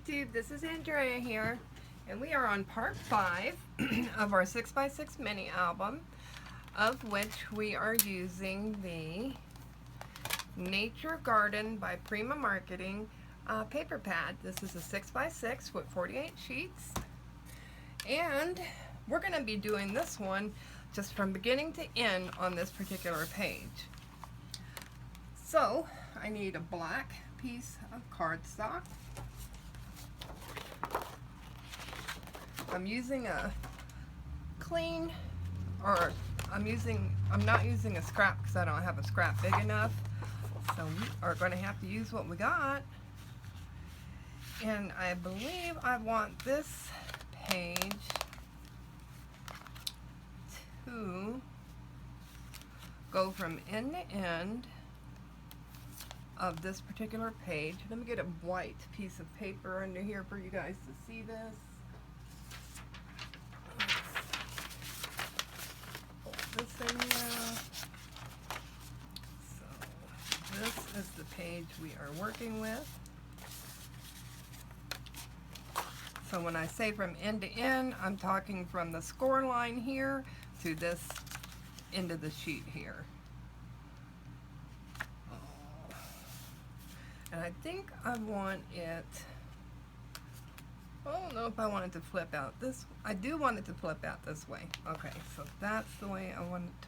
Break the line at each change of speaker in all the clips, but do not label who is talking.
YouTube, this is Andrea here, and we are on part 5 of our 6x6 mini album, of which we are using the Nature Garden by Prima Marketing paper pad. This is a 6x6 with 48 sheets, and we're going to be doing this one just from beginning to end on this particular page. So, I need a black piece of cardstock. I'm using a clean, or I'm not using a scrap because I don't have a scrap big enough. So we are going to have to use what we got. And I believe I want this page to go from end to end of this particular page. Let me get a white piece of paper under here for you guys to see this. This in here. So this is the page we are working with. So when I say from end to end, I'm talking from the score line here to this end of the sheet here. And I think I want it, I don't know if I want it to flip out this. I do want it to flip out this way. Okay, so that's the way I want it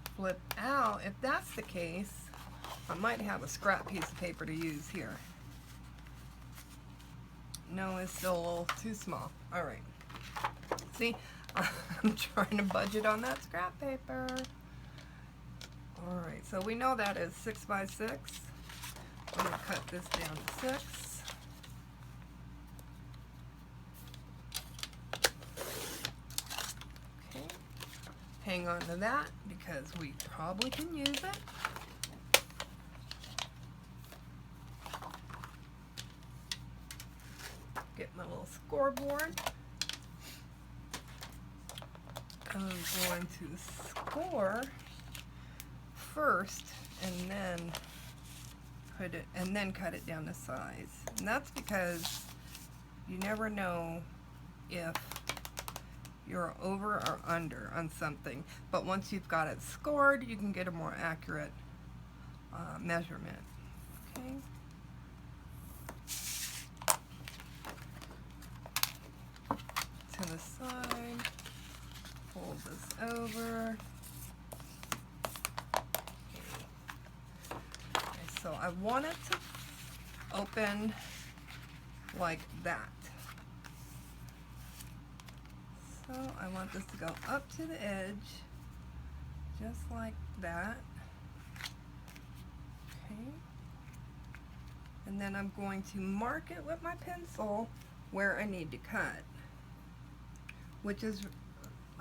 to flip out. If that's the case, I might have a scrap piece of paper to use here. No, it's still a little too small. All right. See, I'm trying to budget on that scrap paper. All right, so we know that is 6x6. I'm going to cut this down to 6. Okay. Hang on to that because we probably can use it. Get my little scoreboard. I'm going to score first and then cut it down to size. And that's because you never know if you're over or under on something. But once you've got it scored, you can get a more accurate measurement. Okay. To the side, fold this over. So I want it to open like that. So I want this to go up to the edge, just like that. Okay. And then I'm going to mark it with my pencil where I need to cut, which is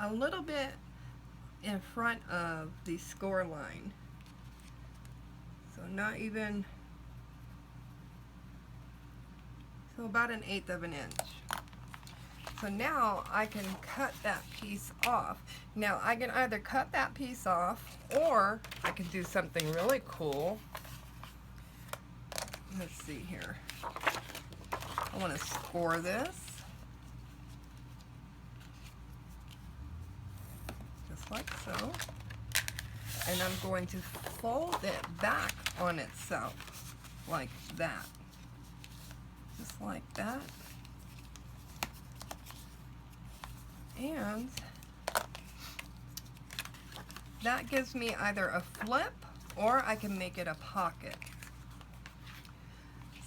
a little bit in front of the score line. So not even, so about 1/8 of an inch. So now I can cut that piece off. Now I can either cut that piece off or I can do something really cool. Let's see here. I want to score this. Just like so. And I'm going to fold it back on itself like that. Just like that. And that gives me either a flip or I can make it a pocket.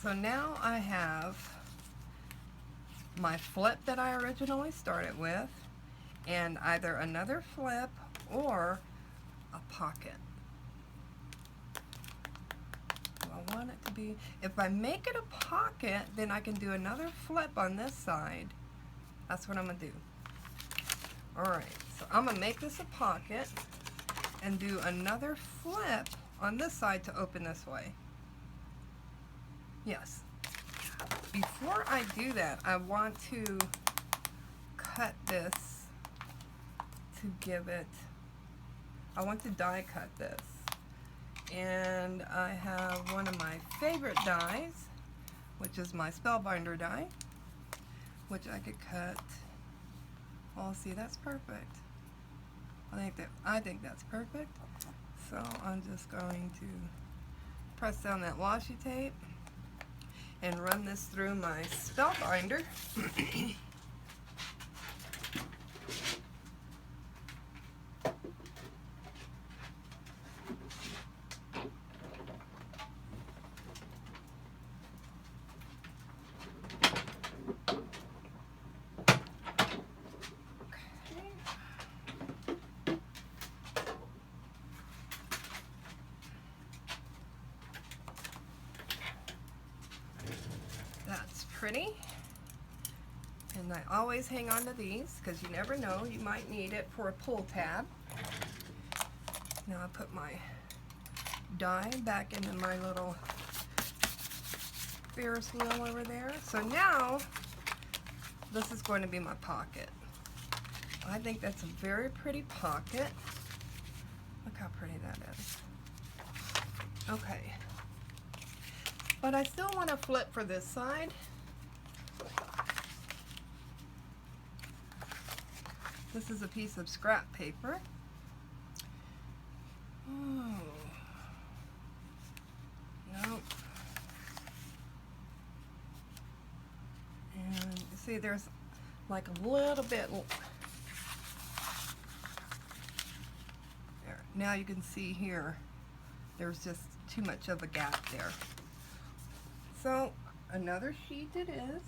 So now I have my flip that I originally started with and either another flip or a pocket. So I want it to be, if I make it a pocket, then I can do another flip on this side. That's what I'm going to do. Alright, so I'm going to make this a pocket and do another flip on this side to open this way. Yes. Before I do that, I want to cut this to give it, I want to die cut this. And I have one of my favorite dies, which is my spellbinder die, which I could cut. Oh, see, that's perfect. I think that's perfect. So I'm just going to press down that washi tape and run this through my spellbinder. That's pretty. And I always hang on to these because you never know, you might need it for a pull tab. Now I put my die back into my little Ferris wheel over there. So now this is going to be my pocket. I think that's a very pretty pocket. Look how pretty that is. Okay. But I still want to flip for this side. This is a piece of scrap paper. Oh. Nope. And you see there's like a little bit there. Now you can see here there's just too much of a gap there. So another sheet it is.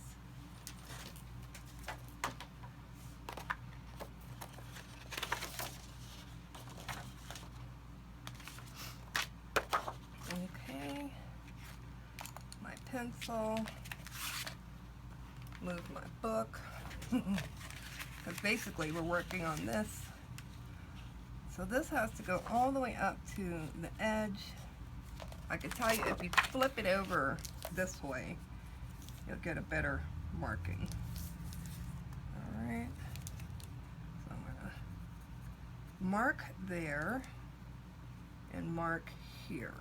Okay, my pencil, move my book, because basically we're working on this. So this has to go all the way up to the edge. I can tell you if you flip it over this way, you'll get a better marking. Alright, so I'm going to mark there and mark here.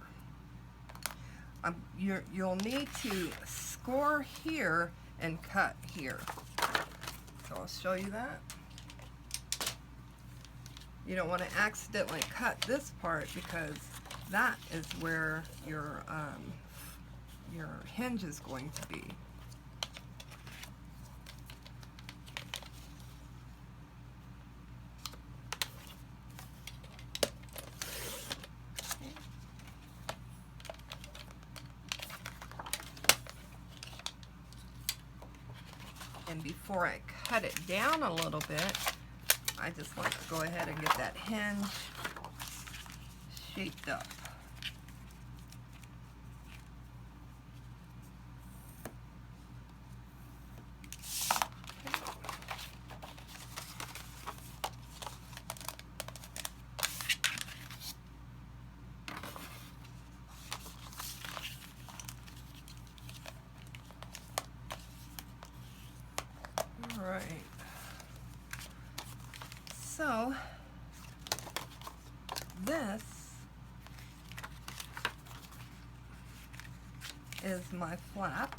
You'll need to score here and cut here. So I'll show you that. You don't want to accidentally cut this part because that is where your hinge is going to be. And before I cut it down a little bit, I just like to go ahead and get that hinge shaped up. Alright, so this is my flap,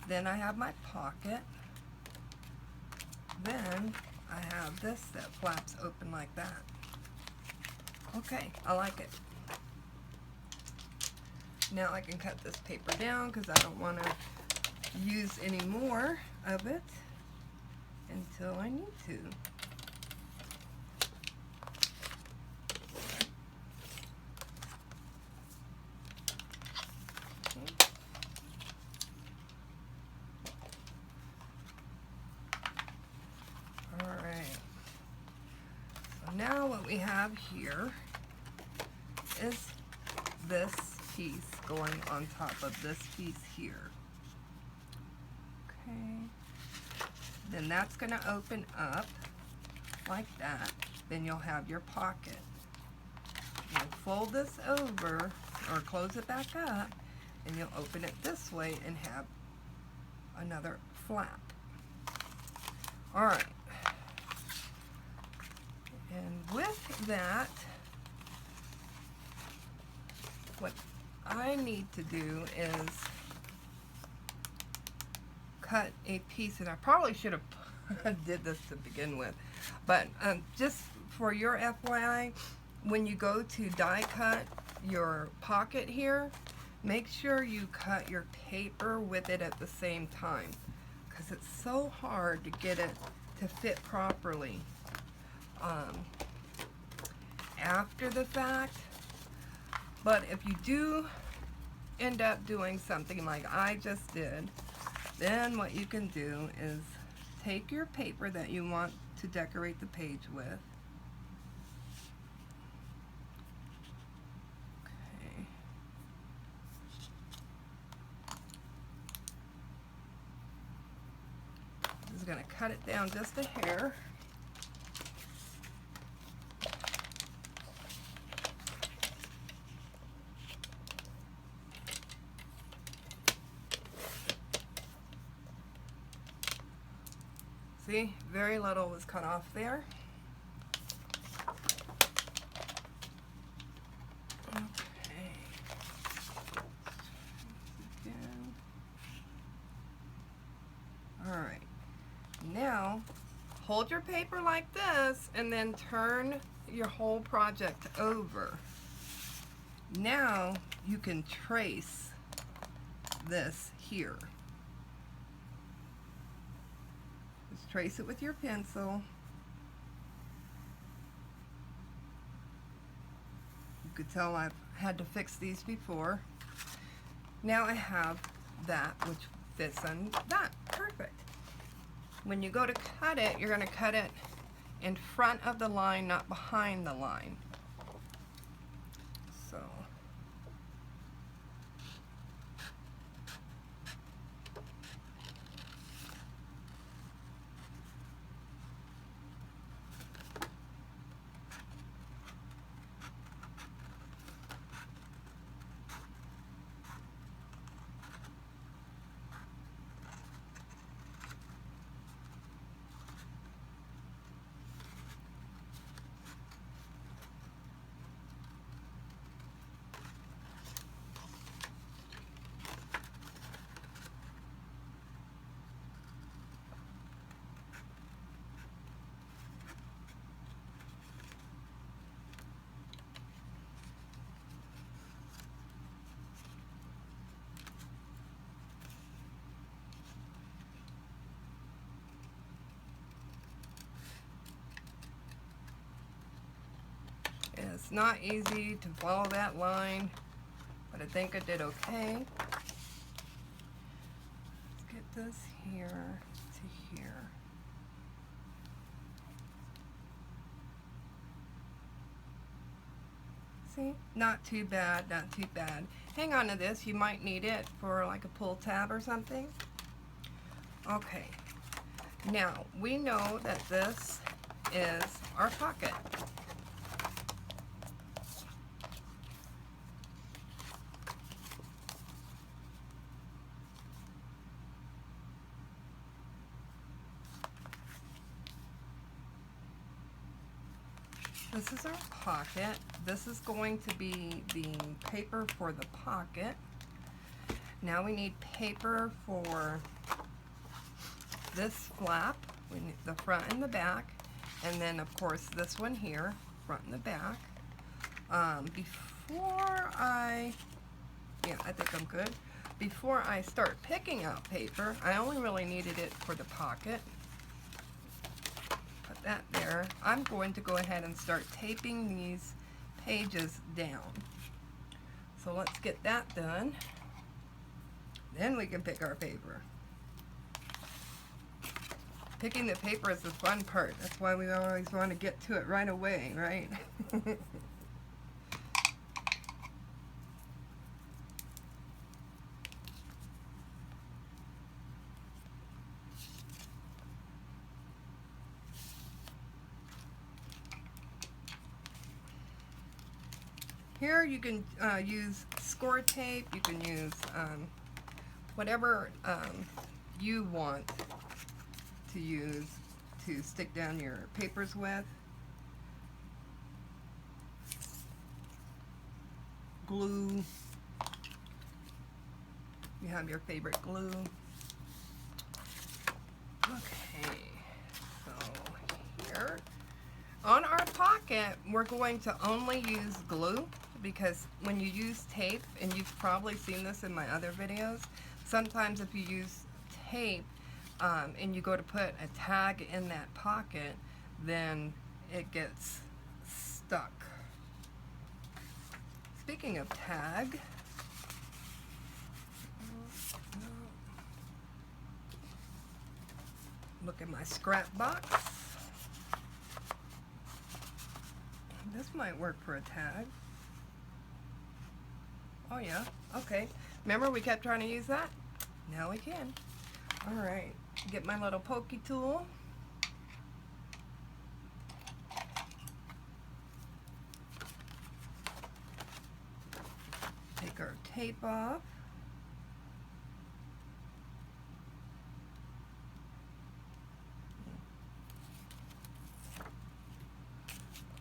then I have my pocket, then I have this that flaps open like that. Okay, I like it. Now I can cut this paper down because I don't want to use any more of it until I need to. Okay. All right. So now what we have here is this piece going on top of this piece here. Okay. Then that's going to open up like that. Then you'll have your pocket. You'll fold this over or close it back up, and you'll open it this way and have another flap. All right. And with that, what I need to do is cut a piece, and I probably should have did this to begin with, but just for your FYI, when you go to die cut your pocket here, make sure you cut your paper with it at the same time, because it's so hard to get it to fit properly after the fact. But if you do end up doing something like I just did, then what you can do is take your paper that you want to decorate the page with. Okay. I'm just going to cut it down just a hair. See, very little was cut off there. Okay. Again. All right. Now, hold your paper like this and then turn your whole project over. Now you can trace this here. Just trace it with your pencil. You could tell I've had to fix these before. Now I have that which fits on that. Perfect. When you go to cut it, you're going to cut it in front of the line, not behind the line. So it's not easy to follow that line, but I think I did okay. Let's get this here to here. See? Not too bad, not too bad. Hang on to this, you might need it for like a pull tab or something. Okay, now we know that this is our pocket. This is our pocket. This is going to be the paper for the pocket. Now we need paper for this flap. We need the front and the back. And then of course this one here, front and the back. I think I'm good. Before I start picking out paper, I only really needed it for the pocket. Put that there. I'm going to go ahead and start taping these pages down. So let's get that done. Then we can pick our paper. Picking the paper is the fun part. That's why we always want to get to it right away, right? Here you can use score tape, you can use whatever you want to use to stick down your papers with. Glue. You have your favorite glue. on our pocket, we're going to only use glue, because when you use tape, and you've probably seen this in my other videos, sometimes if you use tape and you go to put a tag in that pocket, then it gets stuck. Speaking of tag, look at my scrap box. This might work for a tag. Oh yeah, okay. Remember we kept trying to use that? Now we can. Alright, get my little pokey tool. Take our tape off.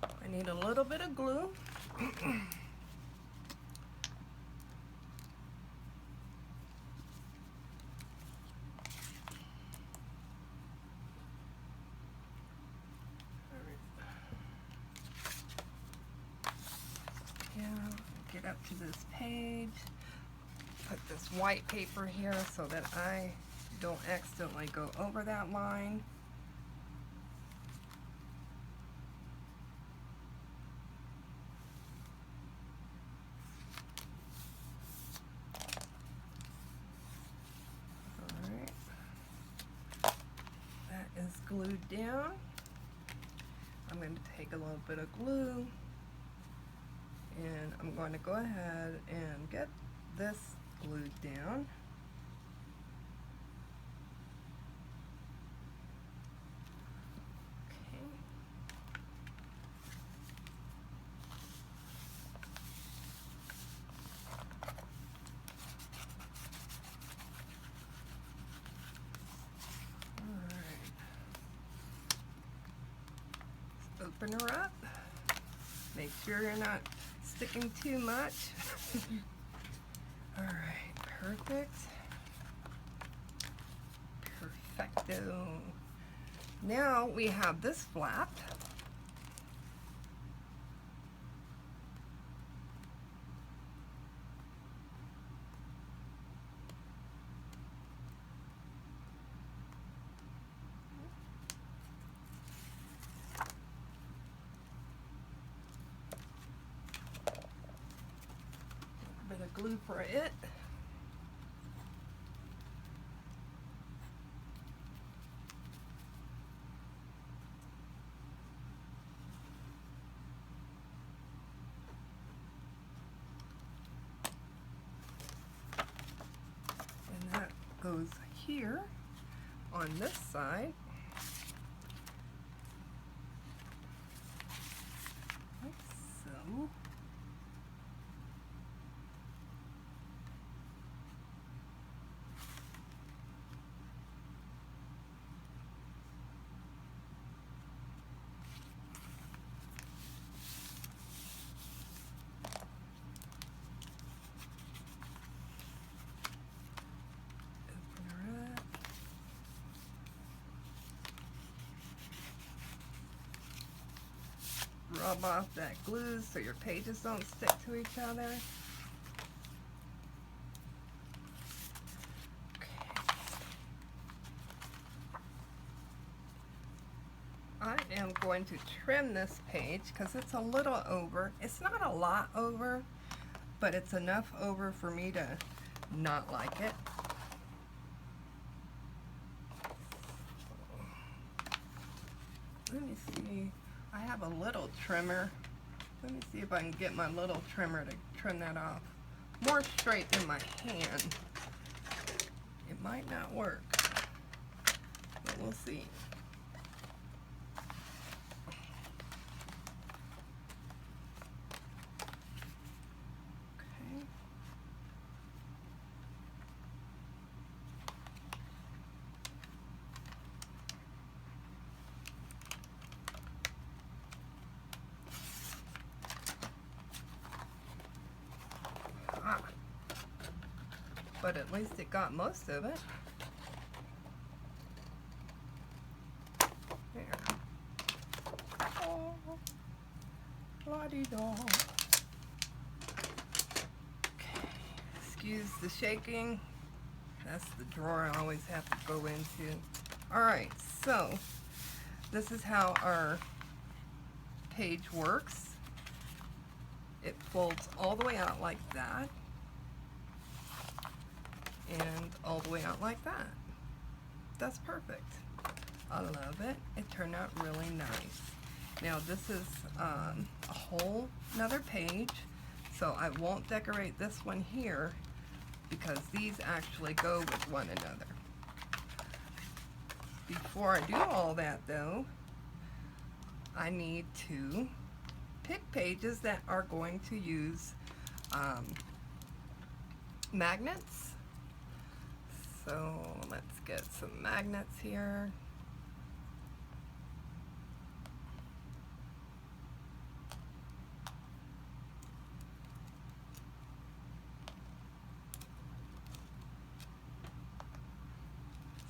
I need a little bit of glue. Get up to this page, put this white paper here so that I don't accidentally go over that line. Alright, that is glued down. I'm going to take a little bit of glue, and I'm going to go ahead and get this glued down. Okay. Alright. Open her up. Make sure you're not sticking too much. Alright, perfect. Perfecto. Now we have this flap. Bit of glue for it. And that goes here on this side. Like so. Rub off that glue so your pages don't stick to each other. Okay. I am going to trim this page because it's a little over. It's not a lot over, but it's enough over for me to not like it. Let me see. I have a little trimmer. Let me see if I can get my little trimmer to trim that off more straight in my hand. It might not work, but we'll see. Okay. But at least it got most of it. There. Oh. La-di-da. Okay. Excuse the shaking. That's the drawer I always have to go into. Alright, so this is how our page works. It folds all the way out like that and all the way out like that. That's perfect. I love it. It turned out really nice. Now this is a whole nother page, so I won't decorate this one here because these actually go with one another. Before I do all that though, I need to pick pages that are going to use magnets. So let's get some magnets here.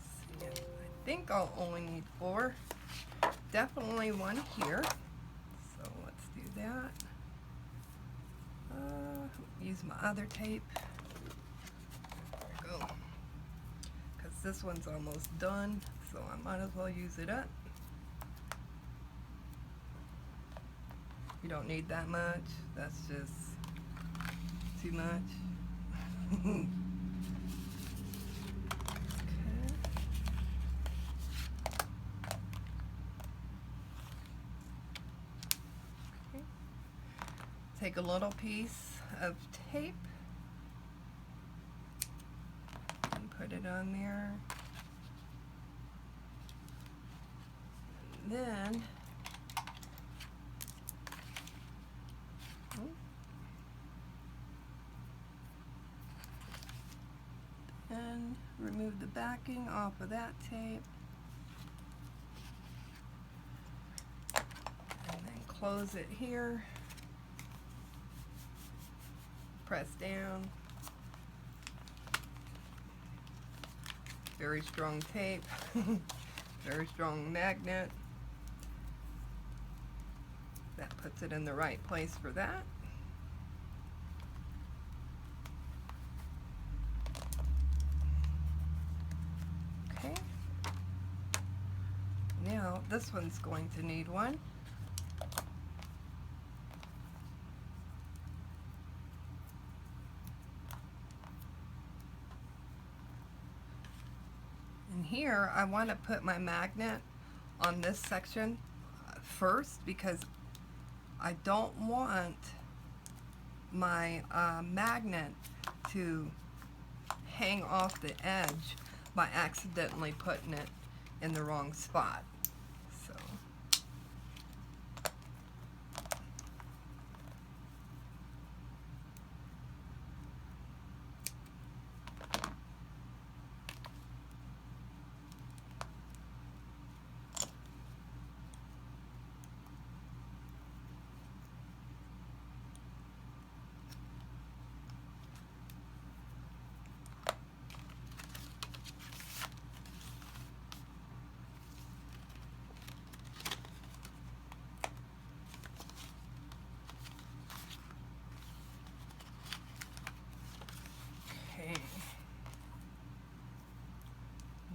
See, I think I'll only need 4. Definitely one here. So let's do that. Use my other tape. There we go. Because this one's almost done, so I might as well use it up. You don't need that much. That's just too much. Okay. Take a little piece of tape and put it on there. And then remove the backing off of that tape. And then close it here. Press down. Very strong tape. Very strong magnet. That puts it in the right place for that. Okay. Now this one's going to need one. And here I want to put my magnet on this section first because I don't want my magnet to hang off the edge by accidentally putting it in the wrong spot. So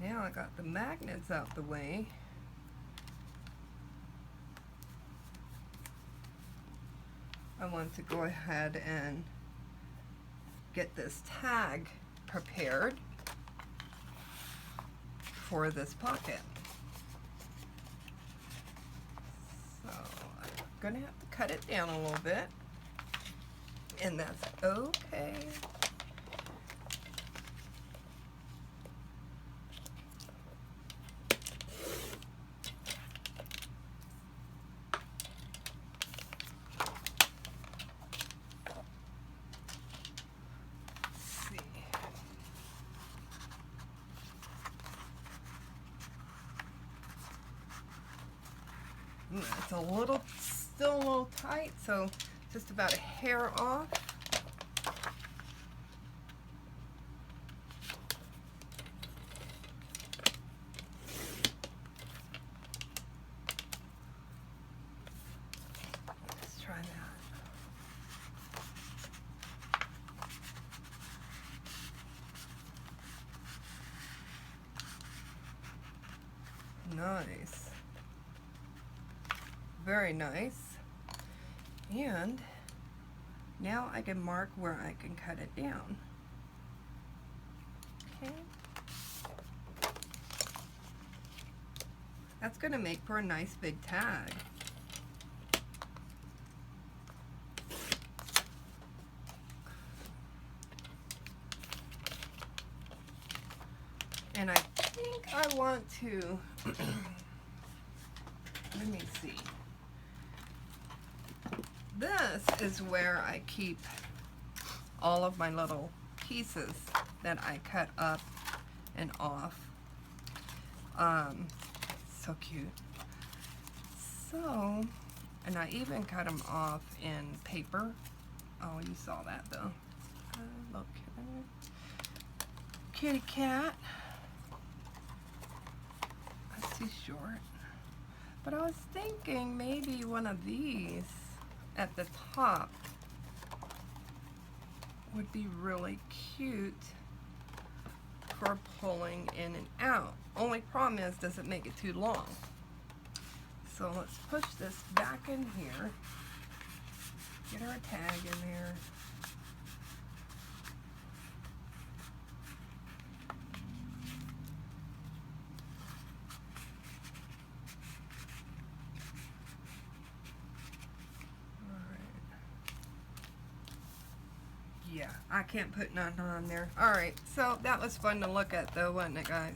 now I got the magnets out the way. I want to go ahead and get this tag prepared for this pocket. So I'm gonna have to cut it down a little bit, and that's okay. It's a little, still a little tight, so just about a hair off. Let's try that. nice. Very nice. And now I can mark where I can cut it down. Okay. That's going to make for a nice big tag. And I think I want to, let me see. This is where I keep all of my little pieces that I cut up and off. So cute. So, and I even cut them off in paper. Oh, you saw that though. Look, kitty cat. That's too short. But I was thinking maybe one of these at the top would be really cute for pulling in and out. Only problem is, does it make it too long? So let's push this back in here. Get our tag in there. Yeah, I can't put nothing on there. Alright, so that was fun to look at though, wasn't it, guys?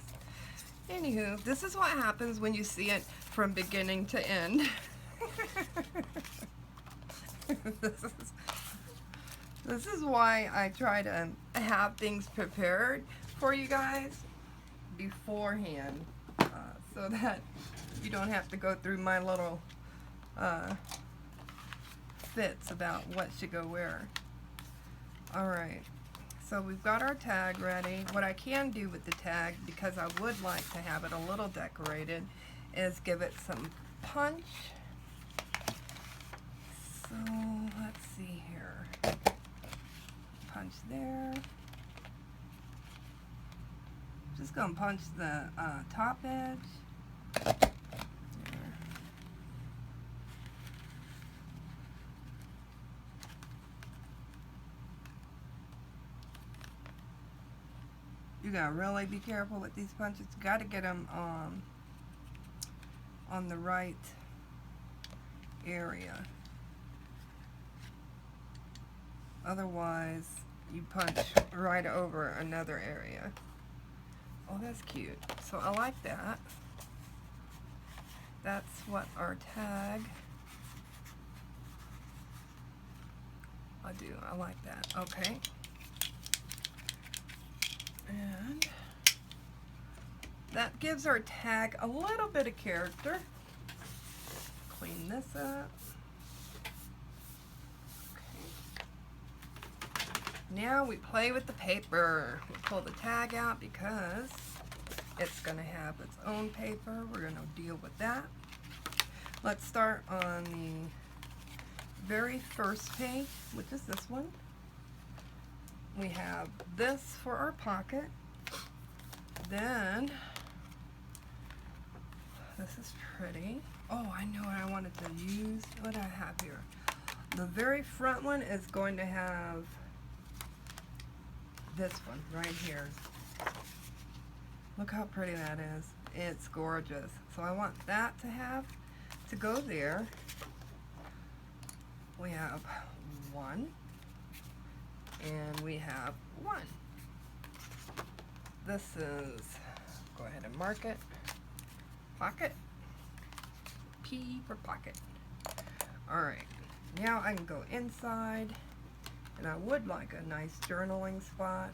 Anywho, this is what happens when you see it from beginning to end. This is why I try to have things prepared for you guys beforehand, so that you don't have to go through my little fits about what should go where. Alright, so we've got our tag ready. What I can do with the tag, because I would like to have it a little decorated, is give it some punch. So let's see here. Punch there. Just gonna punch the top edge. You gotta really be careful with these punches. You gotta get them on the right area. Otherwise, you punch right over another area. Oh, that's cute. So I like that. That's what our tag. I do. I like that. Okay. And that gives our tag a little bit of character. Clean this up. Okay. Now we play with the paper. We pull the tag out because it's going to have its own paper. We're going to deal with that. Let's start on the very first page, which is this one. We have this for our pocket. Then, this is pretty. Oh, I know what I wanted to use. What do I have here? The very front one is going to have this one right here. Look how pretty that is. It's gorgeous. So I want that to go there. We have one. And we have one. This is, go ahead and mark it. Pocket. P for pocket. Alright, now I can go inside, and I would like a nice journaling spot.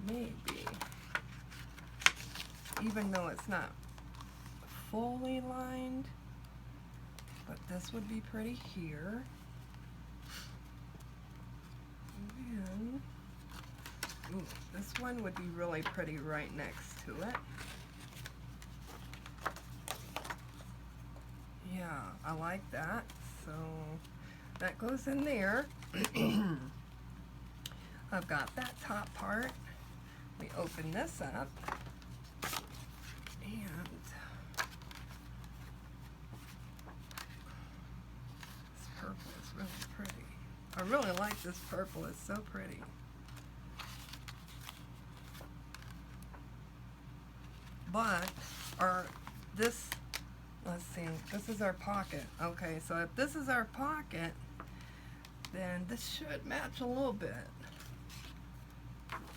Maybe, even though it's not fully lined, but this would be pretty here. And, ooh, this one would be really pretty right next to it. Yeah, I like that. So that goes in there. I've got that top part. We open this up. I really like this purple. It's so pretty. But let's see, this is our pocket. Okay, so if this is our pocket, then this should match a little bit.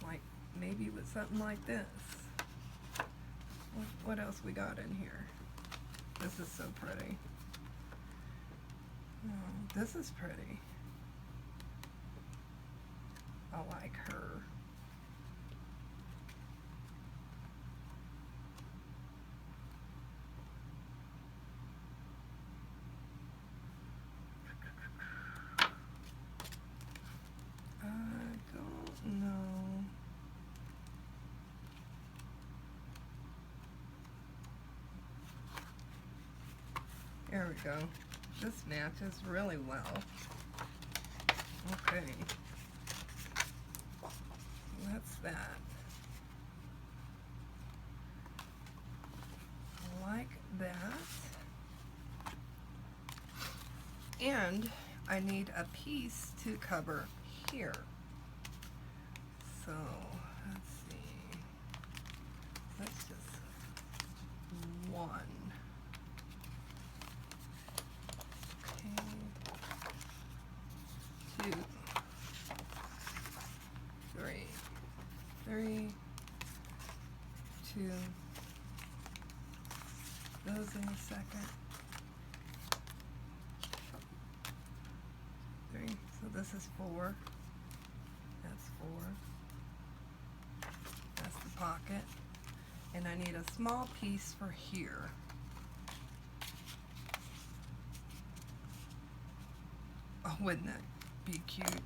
Like maybe with something like this. What else we got in here? This is so pretty. Oh, this is pretty. I like her. I don't know. There we go. This matches really well. Okay. That's that. Like that. And I need a piece to cover here. So let's see. Let's just one. Okay. Two. Three. Three. Two. Those in a second. Three. So this is 4. That's 4. That's the pocket. And I need a small piece for here. Oh, wouldn't that be cute?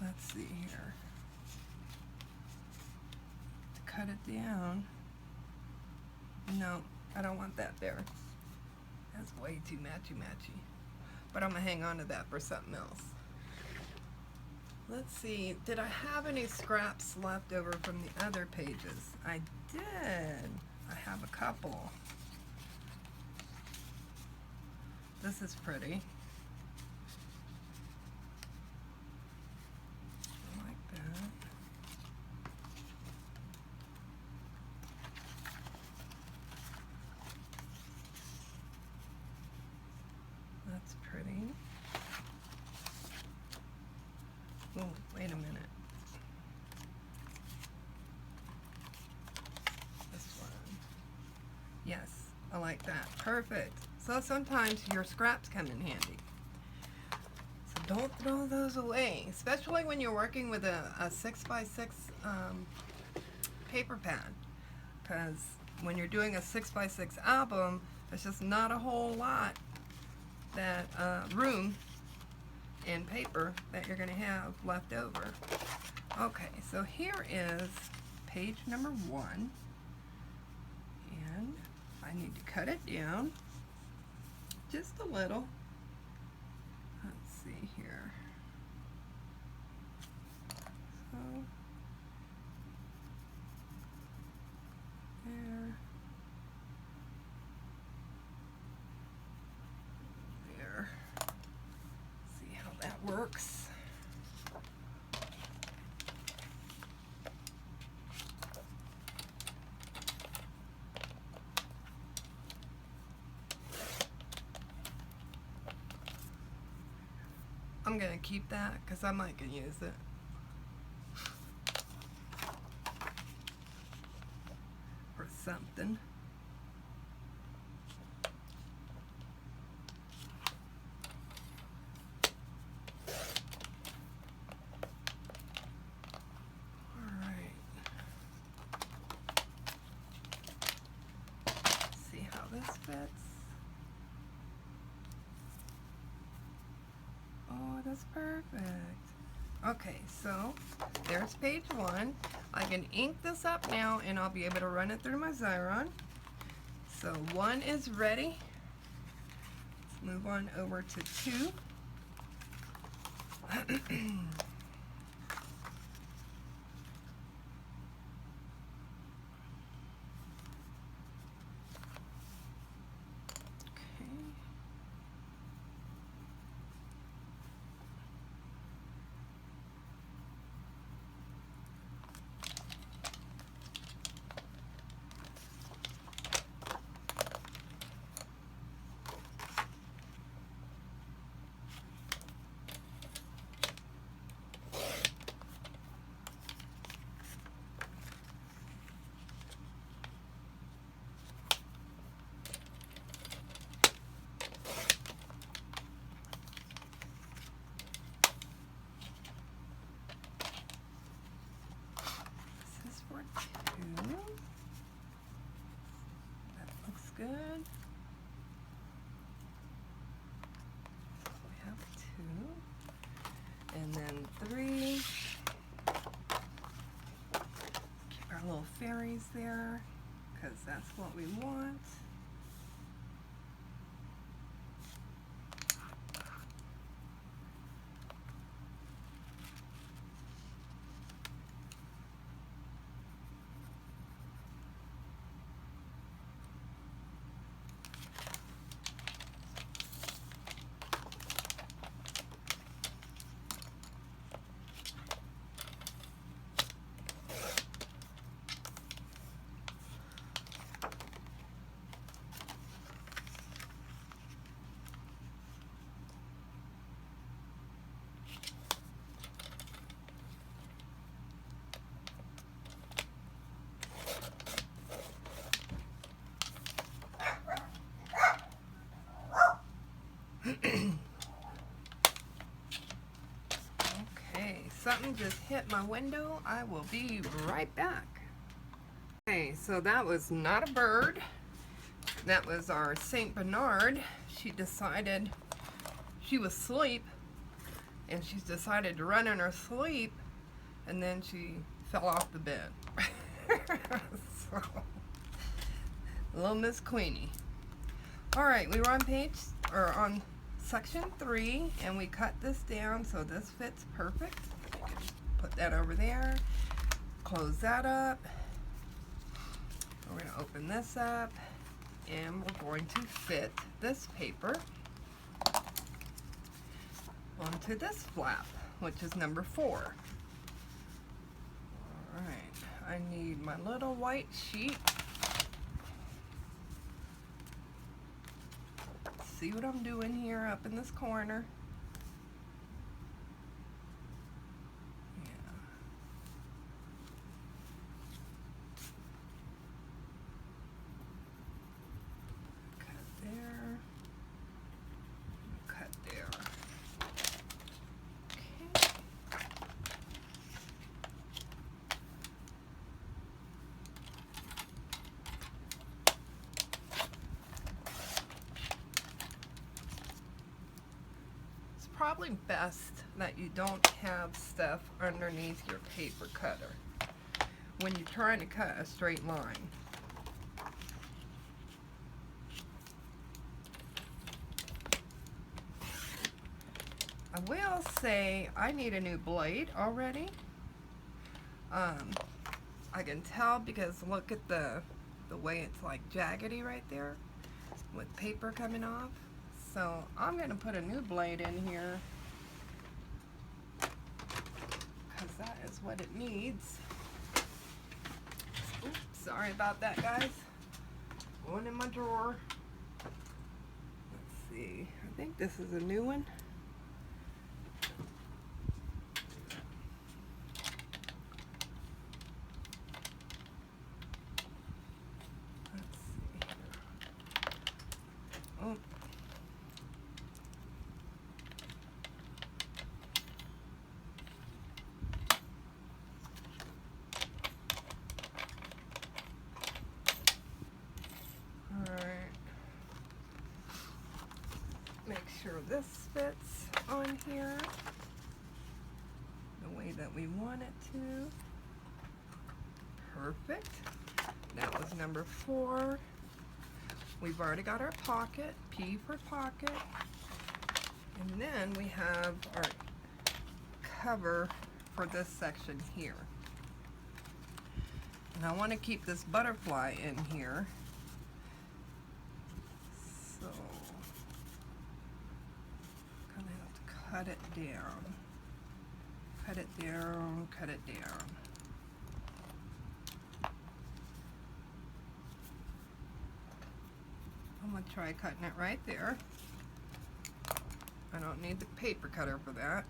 Let's see here. To cut it down. No, I don't want that there. That's way too matchy-matchy. But I'm gonna hang on to that for something else. Let's see, did I have any scraps left over from the other pages? I did. I have a couple. This is pretty. I like that. That's pretty. Oh, wait a minute. This one. Yes, I like that. Perfect. So sometimes your scraps come in handy. So don't throw those away, especially when you're working with a 6x6 paper pad. Because when you're doing a 6x6 album, there's just not a whole lot that room in paper that you're going to have left over. Okay, so here is page number 1, and I need to cut it down just a little. Let's see here. So there. There. See how that works. I'm gonna keep that because I might gonna use it. Or something. Alright. See how this fits. Oh, that's perfect. Okay, so there's page 1. I can ink this up now and I'll be able to run it through my Xyron. So 1 is ready. Let's move on over to 2. memories there, because that's what we want. Okay, something just hit my window. I will be right back. Okay, so that was not a bird. That was our Saint Bernard. She decided she was asleep, and she's decided to run in her sleep, and then she fell off the bed. So, little Miss Queenie. All right, we were on section 3, and we cut this down so this fits perfect. Put that over there. Close that up. We're going to open this up, and we're going to fit this paper onto this flap, which is number 4. All right, I need my little white sheet. See what I'm doing here up in this corner? Yeah. Cut there. Cut there. Okay. Probably best that you don't have stuff underneath your paper cutter when you're trying to cut a straight line. I will say I need a new blade already. I can tell because look at the way it's like jaggedy right there with paper coming off. So I'm going to put a new blade in here because that is what it needs. Oops, sorry about that, guys. Going in my drawer. Let's see. I think this is a new one. Let's see. Oh. Make sure this fits on here the way that we want it to. Perfect. That was number 4. We've already got our pocket, P for pocket. And then we have our cover for this section here. And I want to keep this butterfly in here. So I'm gonna have to cut it down. Cut it down, cut it down. I'm gonna try cutting it right there. I don't need the paper cutter for that.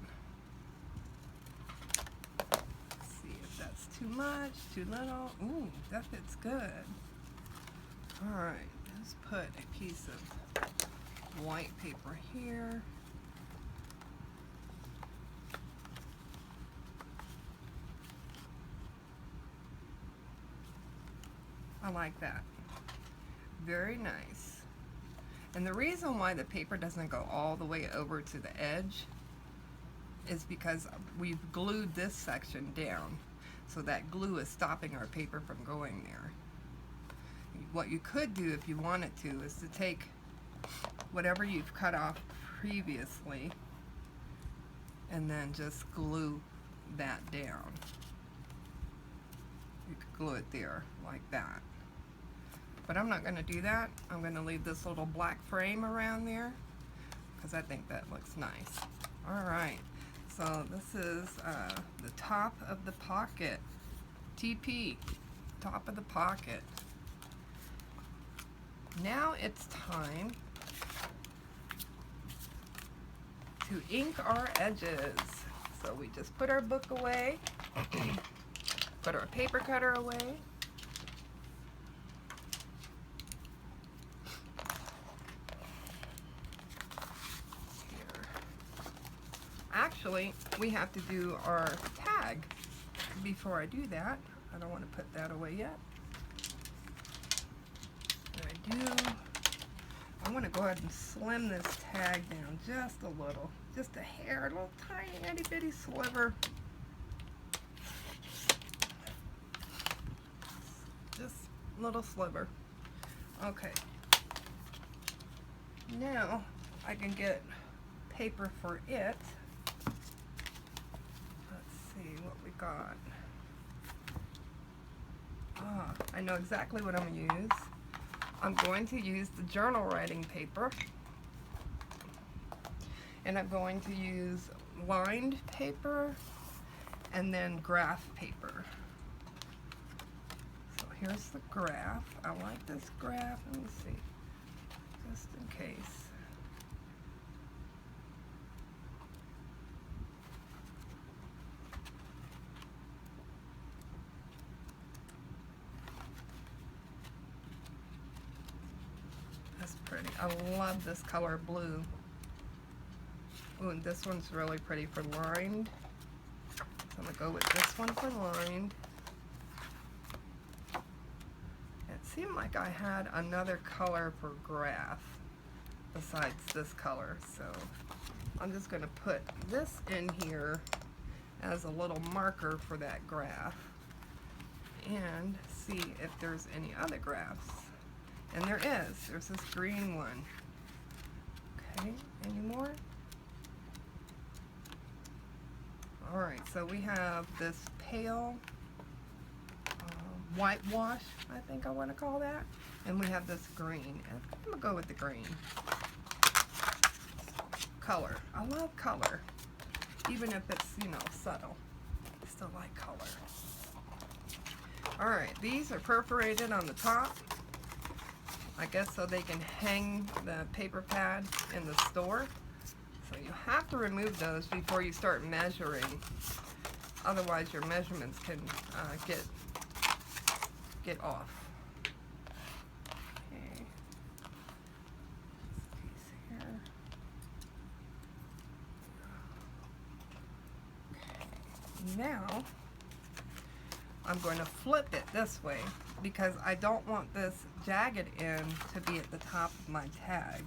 Let's see if that's too much, too little. Ooh, that fits good. Alright, let's put a piece of white paper here. I like that. Very nice. And the reason why the paper doesn't go all the way over to the edge is because we've glued this section down. so that glue is stopping our paper from going there. What you could do if you wanted to is to take whatever you've cut off previously and then just glue that down. You could glue it there like that. But I'm not going to do that. I'm going to leave this little black frame around there because I think that looks nice. Alright, so this is the top of the pocket. TP, top of the pocket. Now it's time to ink our edges. So we just put our book away, put our paper cutter away. Here. Actually, we have to do our tag. Before I do that, I don't want to put that away yet. I want to go ahead and slim this tag down just a little, just a hair, a little tiny itty bitty sliver. Just a little sliver. Okay. Now I can get paper for it. Let's see what we got. Ah, I know exactly what I'm going to use. I'm going to use the journal writing paper, and I'm going to use lined paper and then graph paper. So here's the graph. I like this graph. Let me see, just in case. That's pretty. I love this color blue. Ooh, and this one's really pretty for lined. So I'm going to go with this one for lined. It seemed like I had another color for graph besides this color. So I'm just going to put this in here as a little marker for that graph and see if there's any other graphs. And there is. There's this green one. Okay, any more? Alright, so we have this pale whitewash, I think I want to call that. And we have this green. And I'm going to go with the green. Color. I love color. Even if it's, you know, subtle. I still like color. Alright, these are perforated on the top. I guess so they can hang the paper pad in the store. So you have to remove those before you start measuring. Otherwise your measurements can get off. Okay. This piece here. Okay. Now I'm going to flip it this way because I don't want this jagged end to be at the top of my tag.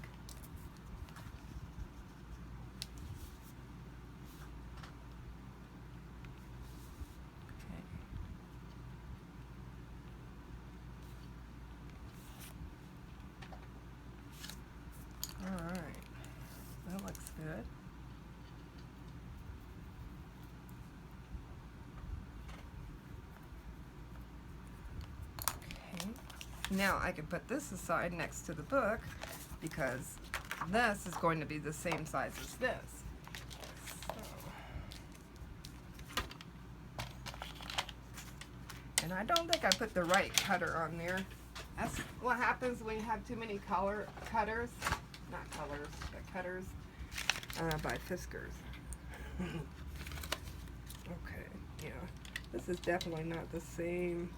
Okay. All right, that looks good. Now I can put this aside next to the book because this is going to be the same size as this. So. And I don't think I put the right cutter on there. That's what happens when you have too many cutters. Not colors, but cutters by Fiskars. Okay, yeah. This is definitely not the same.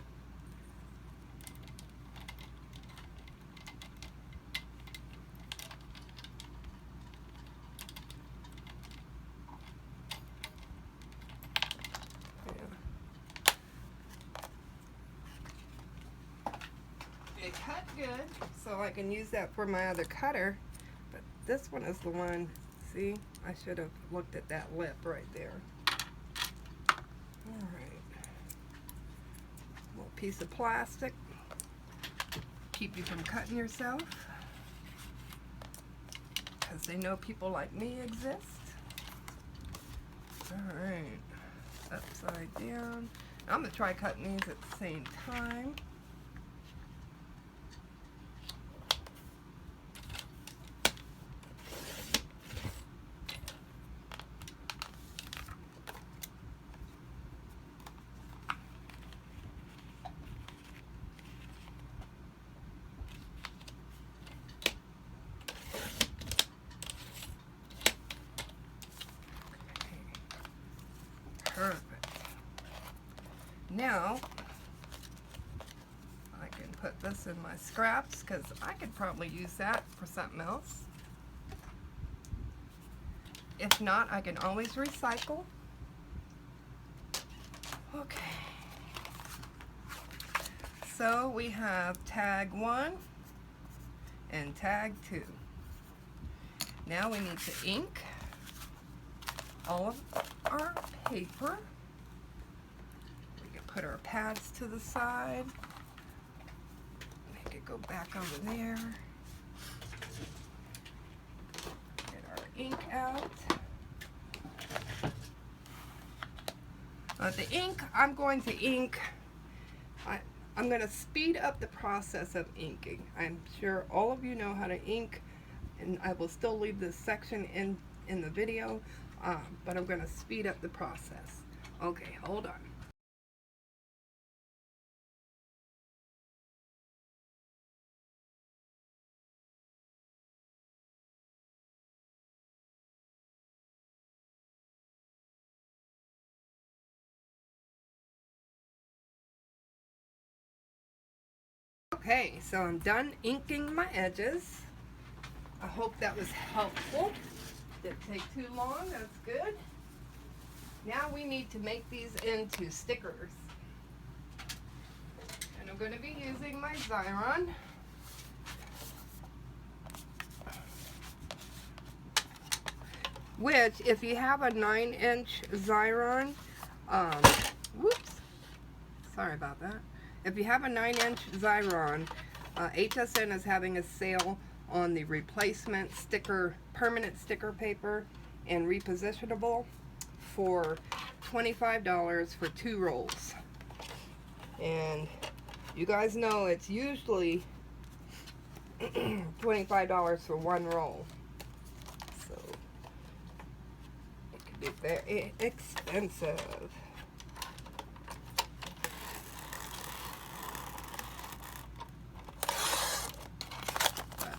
It cut good, so I can use that for my other cutter, but this one is the one, see, I should have looked at that lip right there. Alright, piece of plastic. Keep you from cutting yourself, because they know people like me exist. Alright, upside down. I'm going to try cutting these at the same time. Perfect. Now, I can put this in my scraps because I could probably use that for something else. If not, I can always recycle. Okay. So we have tag 1 and tag 2. Now we need to ink all of our paper. We can put our pads to the side. Make it go back over there. Get our ink out. The ink, I'm going to ink. I'm going to speed up the process of inking. I'm sure all of you know how to ink, and I will still leave this section in the video. But I'm going to speed up the process. Okay, hold on. Okay, so I'm done inking my edges. I hope that was helpful. Didn't take too long, that's good. Now we need to make these into stickers. And I'm going to be using my Xyron. Which, if you have a 9-inch Xyron, whoops, sorry about that. If you have a 9-inch Xyron, HSN is having a sale on the replacement sticker, permanent sticker paper and repositionable for $25 for 2 rolls. And you guys know it's usually $25 for 1 roll. So it could be very expensive.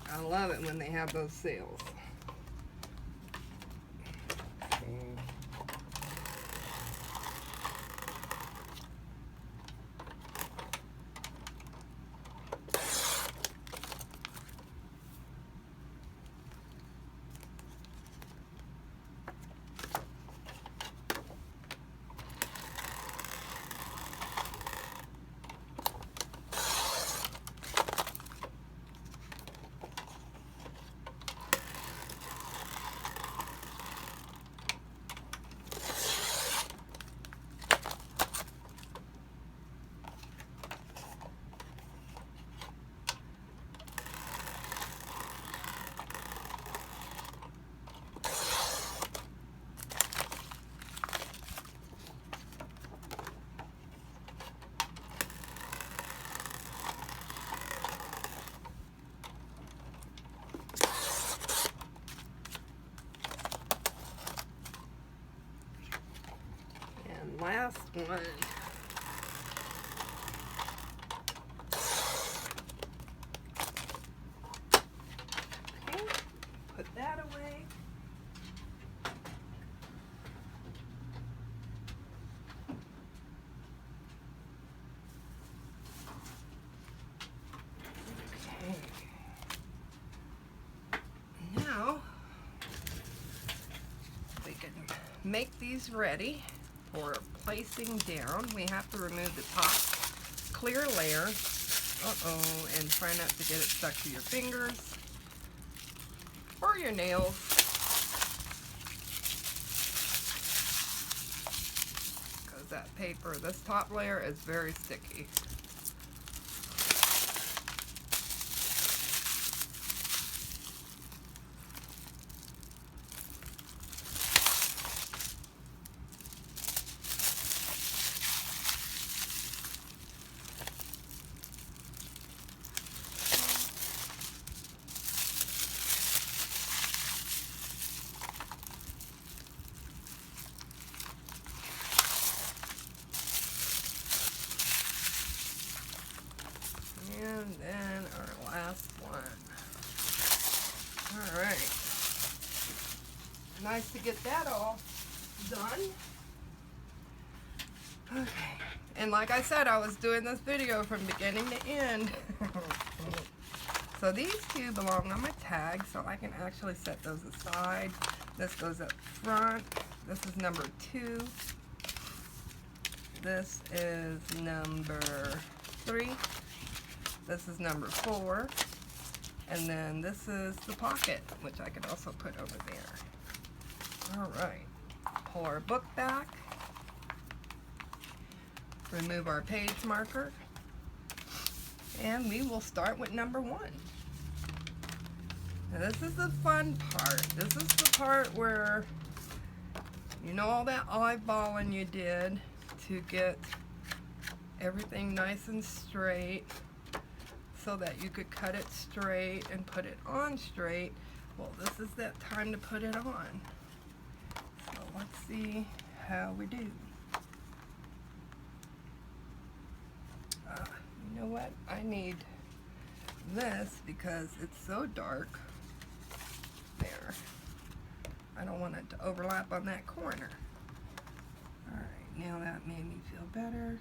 I love it when they have those sales. Last one. Okay, put that away. Okay. Now we can make these ready for placing down. We have to remove the top clear layer. And try not to get it stuck to your fingers or your nails. Because that paper, this top layer is very sticky. Nice to get that all done. Okay. And like I said, I was doing this video from beginning to end. So these two belong on my tag, so I can actually set those aside. This goes up front. This is number 2. This is number 3. This is number 4. And then this is the pocket, which I can also put over there. All right. Pull our book back. Remove our page marker. And we will start with number 1. Now this is the fun part. This is the part where you know all that eyeballing you did to get everything nice and straight so that you could cut it straight and put it on straight. Well, this is that time to put it on. So let's see how we do. You know what? I need this because it's so dark. There. I don't want it to overlap on that corner. Alright, now that made me feel better.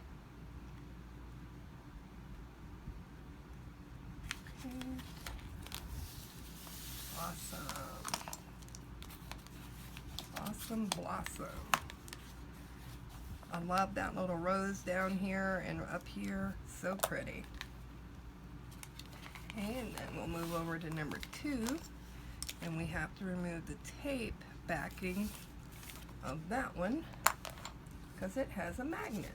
Okay. Awesome. Awesome blossom. I love that little rose down here and up here. So pretty. And then we'll move over to number 2. And we have to remove the tape backing of that one because it has a magnet.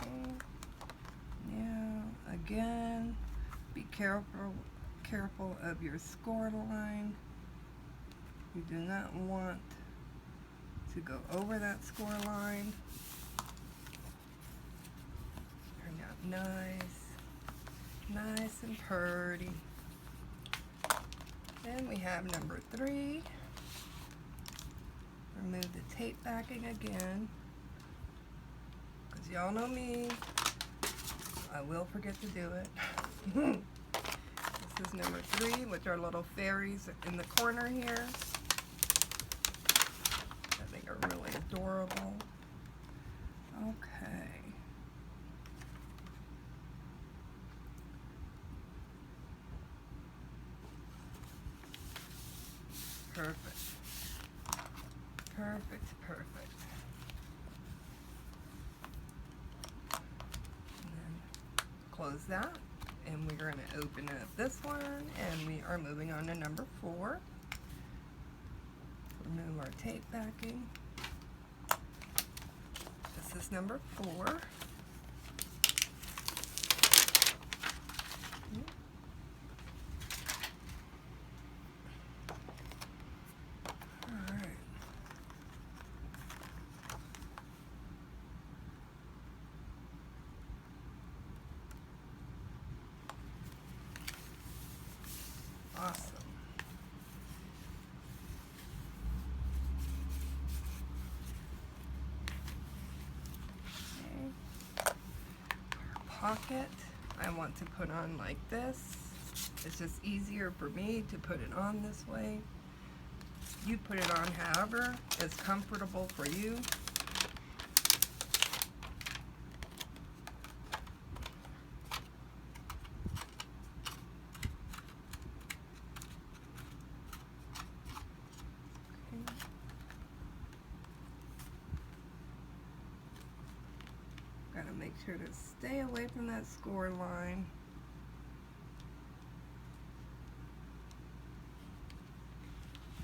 Okay. Now, again, be careful of your score line. You do not want to go over that score line. Turned out nice and pretty. Then we have number 3. Remove the tape backing again, because y'all know me, I will forget to do it. This is number 3, which are little fairies in the corner here. I think are really adorable. Okay. Perfect. Perfect, perfect. And then close that. And we're going to open up this one, and we are moving on to number 4. Remove our tape backing. This is number 4. Alright. Awesome. Pocket I want to put on like this. It's just easier for me to put it on this way. You put it on however is comfortable for you. Gotta make sure to stay away from that score line.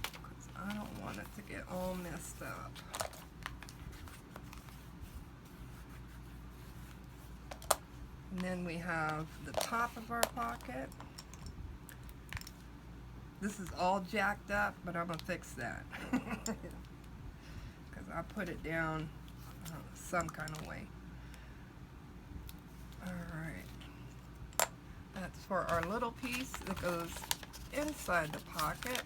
Because I don't want it to get all messed up. And then we have the top of our pocket. This is all jacked up, but I'm gonna fix that. Because I put it down some kind of way. Alright, that's for our little piece that goes inside the pocket.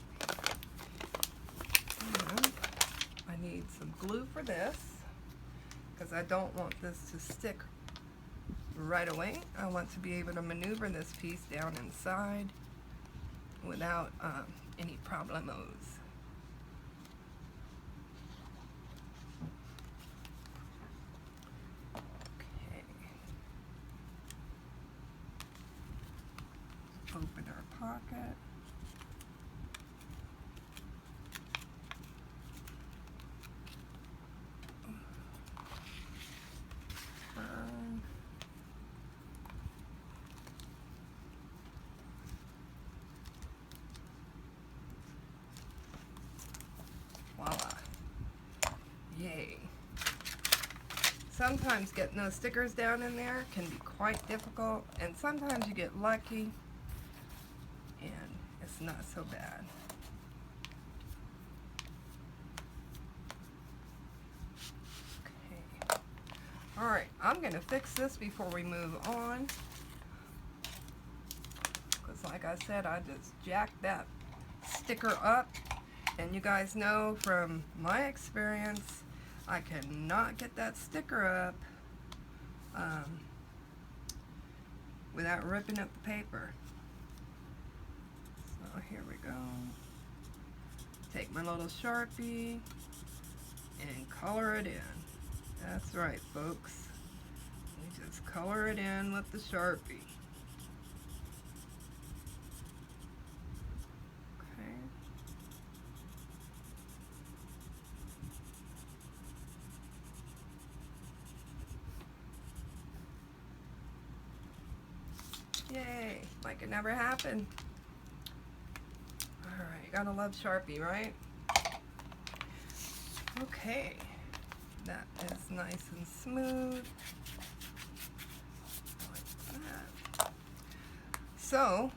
And I need some glue for this. because I don't want this to stick right away. I want to be able to maneuver this piece down inside without any problemos. Okay. Open our pocket. Voila. Yay. Sometimes getting those stickers down in there can be quite difficult, and sometimes you get lucky and it's not so bad. Okay. Alright, I'm going to fix this before we move on, because like I said, I just jacked that sticker up. And you guys know from my experience, I cannot get that sticker up without ripping up the paper. So here we go. Take my little Sharpie and color it in. That's right, folks. You just color it in with the Sharpie. Yay, like it never happened. Alright, gotta love Sharpie, right? Okay, that is nice and smooth. Like that. So,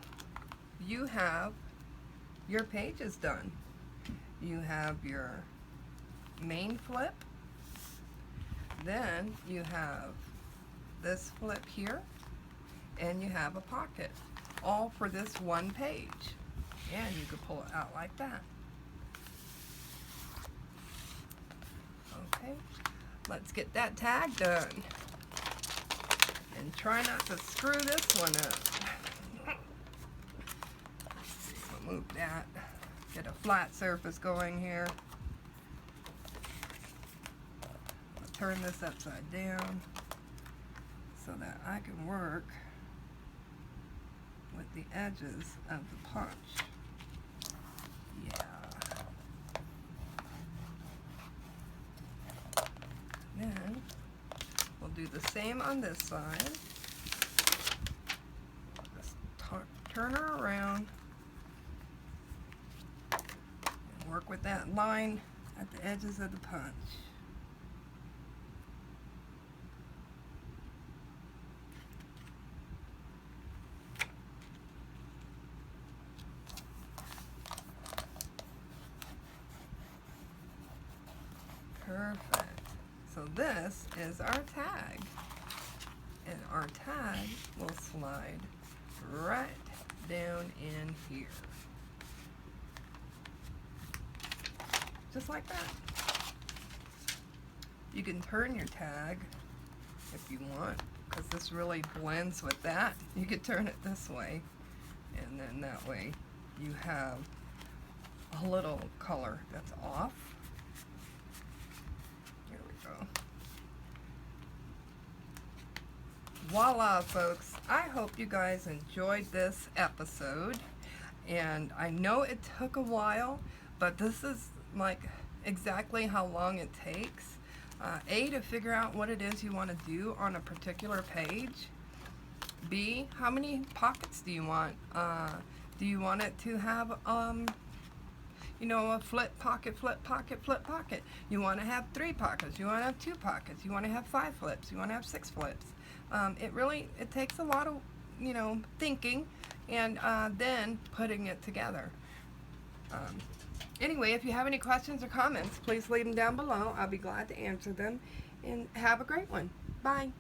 you have your pages done. You have your main flip. Then you have this flip here. And you have a pocket, all for this one page. And you can pull it out like that. Okay, let's get that tag done. And try not to screw this one up. Let's see, we'll move that. Get a flat surface going here. I'll turn this upside down so that I can work with the edges of the punch. Yeah. Then we'll do the same on this side. Just turn her around and work with that line at the edges of the punch. Perfect. So this is our tag. And our tag will slide right down in here. Just like that. You can turn your tag if you want, because this really blends with that. You could turn it this way, and then that way you have a little color that's off. Voila, folks. I hope you guys enjoyed this episode, and I know it took a while, but this is like exactly how long it takes. A, to figure out what it is you want to do on a particular page. B, how many pockets do you want? Do you want it to have you know, a flip pocket, flip pocket, flip pocket? You want to have 3 pockets, you want to have 2 pockets, you want to have 5 flips, you want to have 6 flips. It takes a lot of, you know, thinking and then putting it together. Anyway, if you have any questions or comments, please leave them down below. I'll be glad to answer them. And have a great one. Bye.